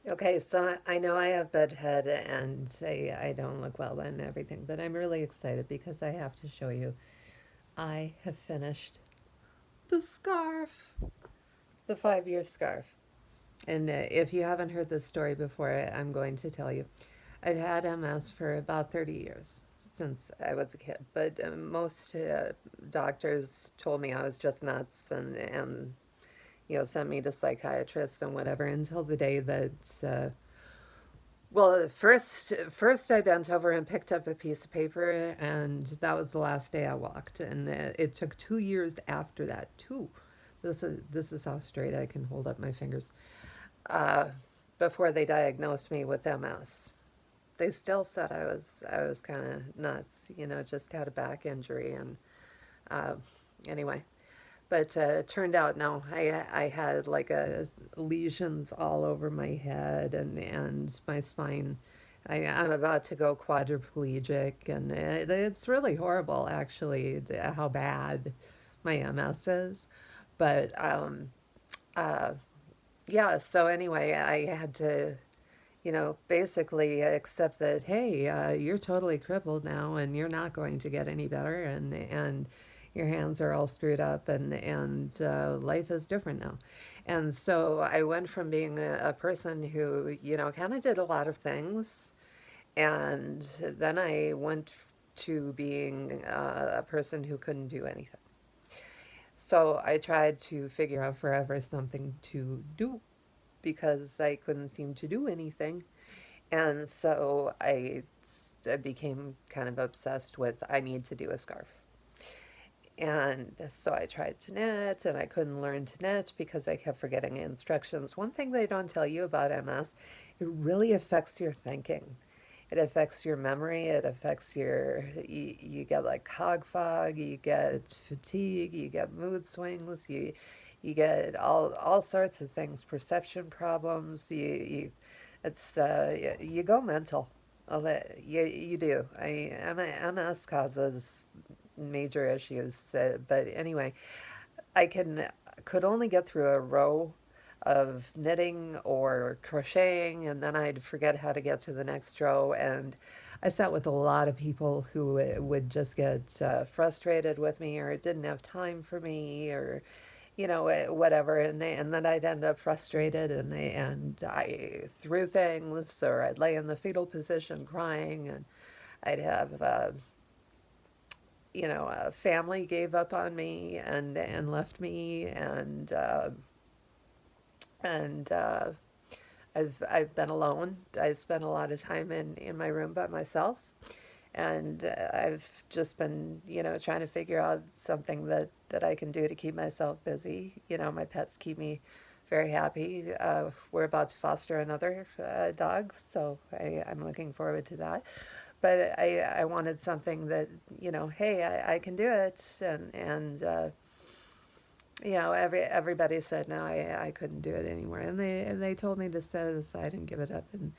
Okay, so I know I have bedhead and say I don't look well and everything, but I'm really excited because I have to show you. I have finished the scarf, the 5 year scarf. And if you haven't heard this story before, I'm going to tell you. I've had MS for about 30 years since I was a kid, but most doctors told me I was just nuts and sent me to psychiatrists and whatever until the day that well, first I bent over and picked up a piece of paper, and that was the last day I walked. And it took 2 years after that, too. This is how straight I can hold up my fingers. Uh, Before they diagnosed me with MS, they still said I was kind of nuts. Just had a back injury, and uh, anyway, but it turned out no, I had like lesions all over my head and my spine. I'm about to go quadriplegic, and it's really horrible actually how bad my MS is. But uh, yeah, so anyway, I had to basically accept that, hey, you're totally crippled now and you're not going to get any better, and your hands are all screwed up, and life is different now. And so I went from being a person who, kind of did a lot of things, and then I went to being a person who couldn't do anything. So I tried to figure out forever something to do because I couldn't seem to do anything. And so I became kind of obsessed with I need to do a scarf. And so I tried to knit and I couldn't learn to knit because I kept forgetting instructions. One thing they don't tell you about MS, it really affects your thinking. It affects your memory. It affects you get like cog fog, you get fatigue, you get mood swings, you get all sorts of things, perception problems. It's you go mental. You do. MS causes major issues, but anyway, I could only get through a row of knitting or crocheting, and then I'd forget how to get to the next row. And I sat with a lot of people who would just get frustrated with me, or didn't have time for me, or whatever, and then I'd end up frustrated, and I threw things, or I'd lay in the fetal position crying, and I'd have family gave up on me and left me, and I've been alone. I spent a lot of time in my room by myself, and I've just been trying to figure out something that I can do to keep myself busy. My pets keep me very happy. We're about to foster another dog, so I'm looking forward to that. But I wanted something that hey, I can do it, and everybody said no, I couldn't do it anymore, and they told me to set it aside and give it up, and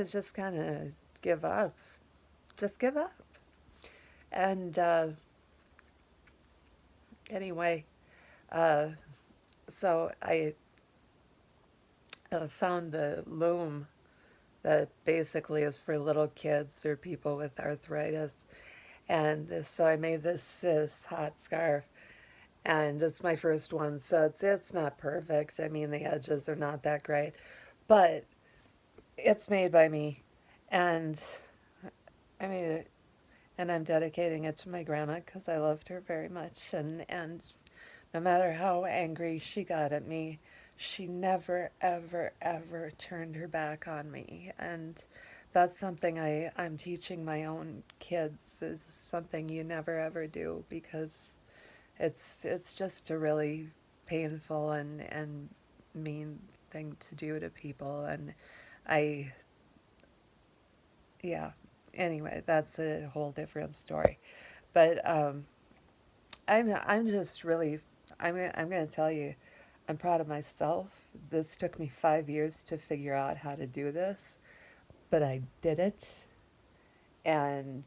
just kind of give up, just give up, and anyway, uh, so I found the loom that basically is for little kids or people with arthritis, and so I made this hot scarf, and it's my first one, so it's not perfect. I mean, the edges are not that great, but it's made by me, and I made it, and I'm dedicating it to my grandma because I loved her very much, and no matter how angry she got at me, she never ever ever turned her back on me, and that's something I'm teaching my own kids, is something you never ever do, because it's just a really painful and mean thing to do to people. And I yeah, anyway, that's a whole different story. But I'm just really I'm going to tell you, I'm proud of myself. This took me 5 years to figure out how to do this, but I did it. And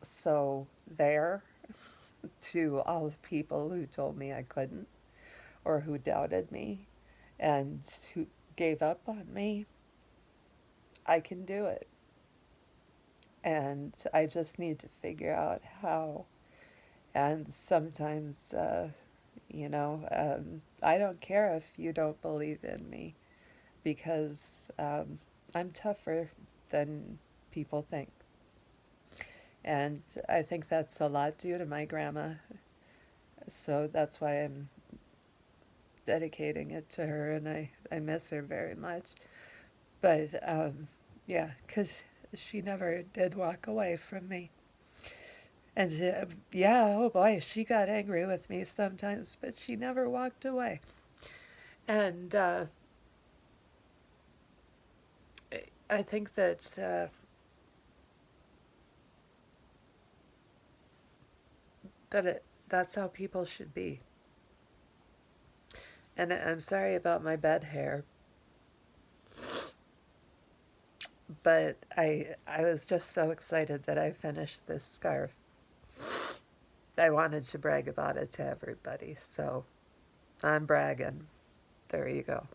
so there, to all the people who told me I couldn't, or who doubted me, and who gave up on me, I can do it. And I just need to figure out how. And sometimes, I don't care if you don't believe in me because I'm tougher than people think. And I think that's a lot due to my grandma. So that's why I'm dedicating it to her, and I miss her very much. But yeah, because she never did walk away from me. And yeah, oh boy, she got angry with me sometimes, but she never walked away. And I think that's how people should be. And I'm sorry about my bed hair, but I was just so excited that I finished this scarf. I wanted to brag about it to everybody, so I'm bragging. There you go.